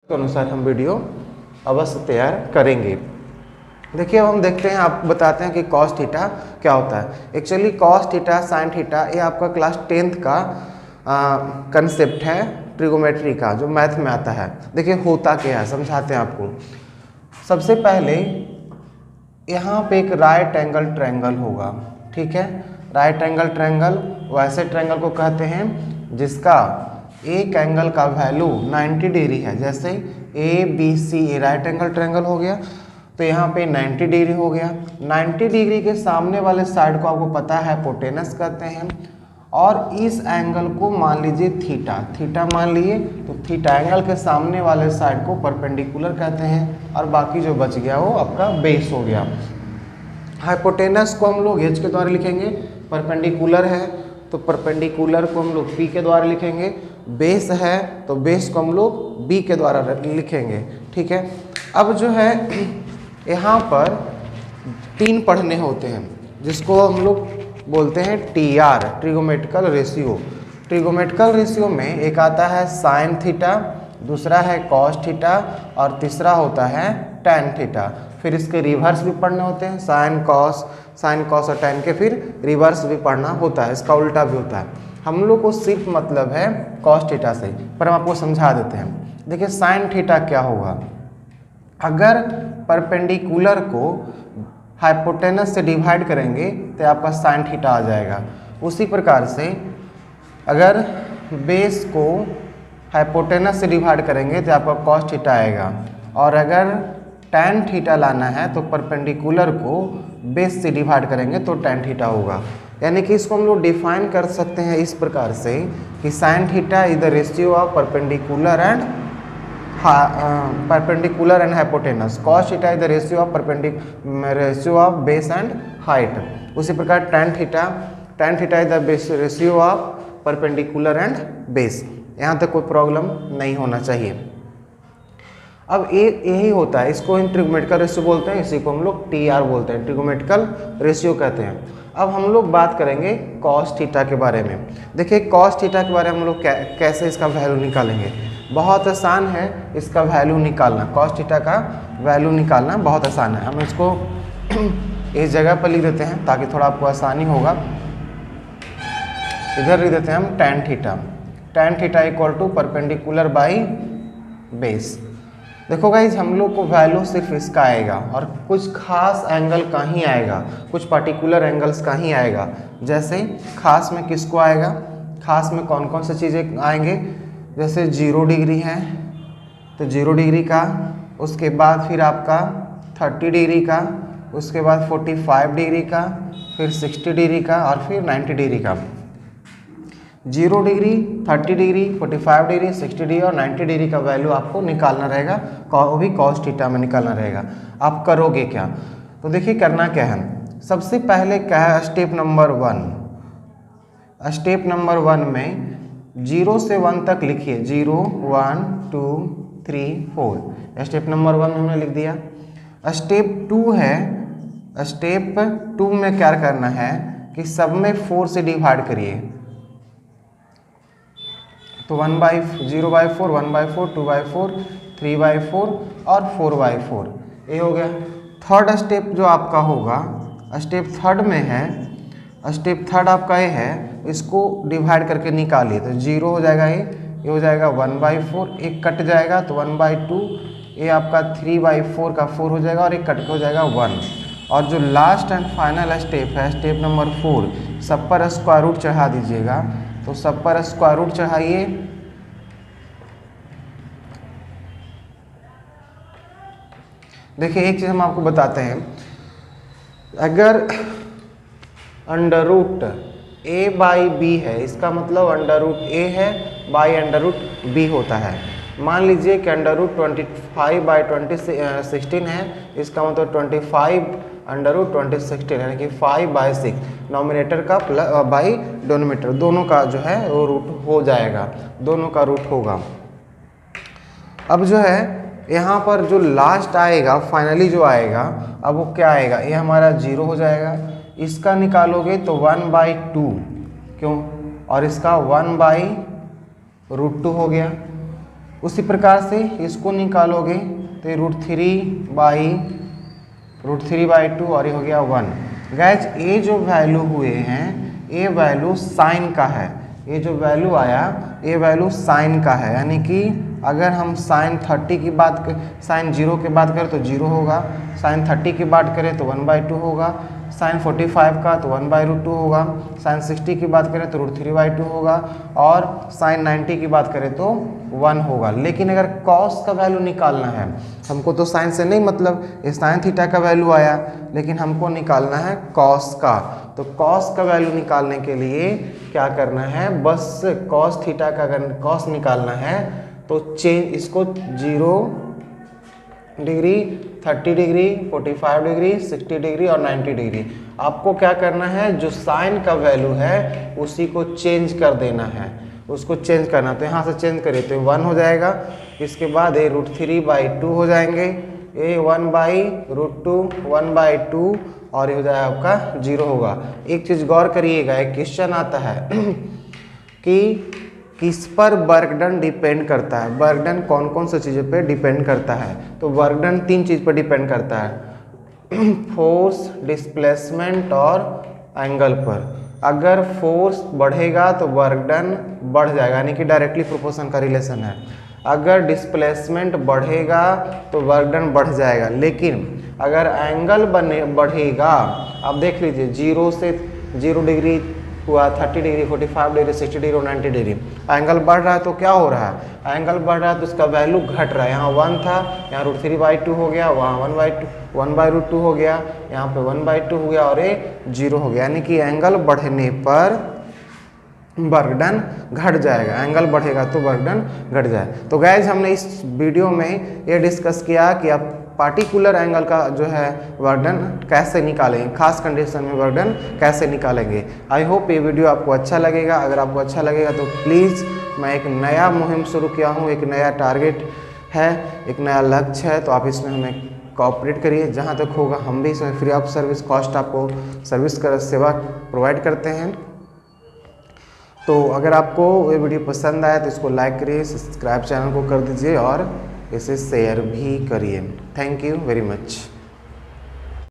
के अनुसार हम वीडियो अवश्य तैयार करेंगे। देखिए अब हम देखते हैं, आप बताते हैं कि कॉस थीटा क्या होता है। Actually cos theta sine theta ये आपका क्लास 10th का कंसेप्ट है ट्रिगोमेट्री का, जो मैथ में आता है। देखिए होता क्या है, समझाते हैं आपको। सबसे पहले यहाँ पे एक राइट एंगल ट्रायंगल होगा, ठीक है। राइट एंगल ट्रायंगल वैसे ट्रायंगल को कहते हैं जिसका एक एंगल का वैल्यू 90 डिग्री है। जैसे A B C, a right angle triangle हो गया, तो यहाँ पे 90 डिग्री हो गया। 90 डिग्री के सामने वाले साइड को आपको पता है हिपोटेनस कहते हैं, और इस एंगल को मान लीजिए थीटा, थीटा मान लिए, तो थीटा एंगल के सामने वाले साइड को परपेंडिकुलर कहते हैं, और बाकी जो बच गया वो आपका बेस हो गया। हाइपोटेनस को हम लोग एच के द्वारा लिखेंगे, परपेंडिकुलर है तो परपेंडिकुलर को हम लोग पी के द्वारा लिखेंगे, बेस है तो बेस को हम लोग बी के द्वारा लिखेंगे, ठीक है। अब जो है यहाँ पर 3 पढ़ने होते हैं जिसको हम लोग बोलते हैं टीआर, ट्रिगोमेट्रिकल रेशियो। ट्रिगोमेट्रिकल रेशियो में एक आता है साइन थीटा, दूसरा है कॉस थीटा, और तीसरा होता है टैन थीटा। फिर इसके रिवर्स भी पढ़ने होते हैं, साइन कॉस और टैन के फिर रिवर्स भी पढ़ना होता है, इसका उल्टा भी होता है। हम लोग को सिर्फ मतलब है कॉस थीटा से, पर हम आपको समझा देते हैं। देखिए साइन थीटा क्या होगा, अगर परपेंडिकुलर को हाइपोटेनस से डिवाइड करेंगे तो आपका साइन थीटा आ जाएगा। उसी प्रकार से अगर बेस को हाइपोटेनस से डिवाइड करेंगे तो आपका कॉस थीटा आएगा, और अगर टैन थीटा लाना है तो परपेंडिकुलर को बेस से डिवाइड करेंगे तो टैन थीटा होगा। यानी कि इसको हम लोग डिफाइन कर सकते हैं इस प्रकार से कि sine theta is the ratio of perpendicular and hypotenuse, cos theta is the ratio of base and height. उसी प्रकार tan theta is the ratio of perpendicular and base. यहाँ तक कोई प्रॉब्लम नहीं होना चाहिए। अब यही होता है, इसको हम ट्रिगोमेट्रिकल रेशियो बोलते हैं, इसी को हम लोग टीआर बोलते हैं, ट्रिगोमेट्रिकल रेशियो कहते हैं। अब हम लोग बात करेंगे कॉस थीटा के बारे में। देखिए कॉस थीटा के बारे में हम लोग कैसे इसका वैल्यू निकालेंगे। बहुत आसान है इसका वैल्यू निकालना, कॉस थीटा का वैल्यू निकालना बहुत आसान है। हम इसको इस जगह पर लिख देते हैं ताकि थोड़ा आपको आसानी होगा। इधर लिख देते हैं हम tan theta, tan theta equal to perpendicular by base. देखो गाइज हम लोग को वैल्यू सिर्फ इसका आएगा, और कुछ खास एंगल का ही आएगा, कुछ पर्टिकुलर एंगल्स का ही आएगा। जैसे खास में किसको आएगा, खास में कौन कौन सी चीज़ें आएंगे, जैसे 0 डिग्री है तो 0 डिग्री का, उसके बाद फिर आपका 30 डिग्री का, उसके बाद 45 डिग्री का, फिर 60 डिग्री का, और फिर 90 डिग्री का। 0 डिग्री, 30 डिग्री, 45 डिग्री, 60 डिग्री और 90 डिग्री का वैल्यू आपको निकालना रहेगा, वो भी कॉस थीटा में निकालना रहेगा। आप करोगे क्या, तो देखिए करना क्या है। सबसे पहले क्या है, स्टेप नंबर 1। स्टेप नंबर 1 में 0 से 1 तक लिखिए, 0 1 2 3 4। स्टेप नंबर 1 में हमने लिख दिया। स्टेप 2 है, स्टेप 2 में क्या करना है कि सब में 4 से डिवाइड करिए, तो 0/4, 1/4, 2/4, 3/4 और 4/4 ये हो गया। थर्ड स्टेप जो आपका होगा, स्टेप थर्ड में है, स्टेप थर्ड आपका ये है, इसको डिवाइड करके निकालिए, तो 0 हो जाएगा, ये हो जाएगा 1/4, एक कट जाएगा तो 1/2, ये आपका 3/4 का 4 हो जाएगा, और एक कट के हो जाएगा 1। और जो लास्ट एंड फाइनल स्टेप है, स्टेप नंबर 4, सब पर स्क्वायर रूट चढ़ा दीजिएगा, तो सब पर स्क्वायर रूट चढ़ाइए। देखिए एक चीज़ हम आपको बताते हैं, अगर अंडर रूट a/b है, इसका मतलब अंडर रूट a है बाई अंडर रूट b होता है। मान लीजिए कि अंडर रूट 25/16 है, इसका मतलब 25 अंडर रूट 20/16 यानी कि 5/6, नॉमिनेटर का बाई डोमिनेटर, दोनों का जो है वो रूट हो जाएगा, दोनों का रूट होगा। अब जो है यहाँ पर जो लास्ट आएगा, फाइनली जो आएगा, अब वो क्या आएगा, ये हमारा 0 हो जाएगा। इसका निकालोगे तो 1/2, क्यों, और इसका 1/√2 हो गया। उसी प्रकार से इसको निकालोगे तो ये √3/2 और ये हो गया 1। गैज ये जो वैल्यू हुए हैं ये वैल्यू साइन का है, ये जो वैल्यू आया ये वैल्यू साइन का है, यानी कि अगर हम साइन 30 की बात कर, साइन 0 की बात करें तो 0 होगा, साइन 30 की बात करें तो 1/2 होगा, साइन 45 का तो 1/√2 होगा, साइन 60 की बात करें तो √3/2 होगा और साइन 90 की बात करें तो 1 होगा। लेकिन अगर कॉस का वैल्यू निकालना है, हमको तो साइन से नहीं मतलब, ये साइन थीटा का वैल्यू आया, लेकिन हमको निकालना है कॉस का। तो कॉस का वैल्यू निकालने के लिए क्या करना है, बस कॉस थीटा का अगर कॉस निकालना है तो चेंज इसको 0 डिग्री, 30 डिग्री, 45 डिग्री, 60 डिग्री और 90 डिग्री आपको क्या करना है, जो साइन का वैल्यू है उसी को चेंज कर देना है, उसको चेंज करना। तो यहाँ से चेंज करिए तो 1 हो जाएगा, इसके बाद ये √3/2 हो जाएंगे, ये 1/√2 1/2 और ये हो जाएगा आपका 0 होगा। एक चीज़ गौर करिएगा, एक क्वेश्चन आता है कि किस पर वर्क डन डिपेंड करता है, वर्क डन कौन कौन सी चीज़ों पे डिपेंड करता है। तो वर्क डन 3 चीज़ पर डिपेंड करता है, फोर्स, डिस्प्लेसमेंट और एंगल पर। अगर फोर्स बढ़ेगा तो वर्क डन बढ़ जाएगा, यानी कि डायरेक्टली प्रोपोर्शन का रिलेशन है। अगर डिस्प्लेसमेंट बढ़ेगा तो वर्क डन बढ़ जाएगा, लेकिन अगर एंगल बढ़ेगा, आप देख लीजिए 0 से 0 डिग्री हुआ, 30 डिग्री, 45 डिग्री, 60 डिग्री और 90 डिग्री, एंगल बढ़ रहा है तो क्या हो रहा है, एंगल बढ़ रहा है तो उसका वैल्यू घट रहा है। यहाँ 1 था, यहाँ √3/2 हो गया, वहाँ 1/2 हो गया, यहाँ पे 1/2 हो गया और ये 0 हो गया, यानी कि एंगल बढ़ने पर वर्क डन घट जाएगा, एंगल बढ़ेगा तो वर्क डन घट जाए। तो गाइज हमने इस वीडियो में ये डिस्कस किया कि आप पार्टिकुलर एंगल का जो है वर्क डन कैसे निकालेंगे, खास कंडीशन में वर्क डन कैसे निकालेंगे। आई होप ये वीडियो आपको अच्छा लगेगा। अगर आपको अच्छा लगेगा तो प्लीज़, मैं एक नया मुहिम शुरू किया हूँ, एक नया टारगेट है, एक नया लक्ष्य है, तो आप इसमें हमें कोऑपरेट करिए। जहाँ तक होगा हम भी इसमें फ्री ऑफ सर्विस कॉस्ट आपको सर्विस कर सेवा प्रोवाइड करते हैं। तो अगर आपको ये वीडियो पसंद आया तो इसको लाइक करिए, सब्सक्राइब चैनल को कर दीजिए और इसे शेयर भी करिए। Thank you very much.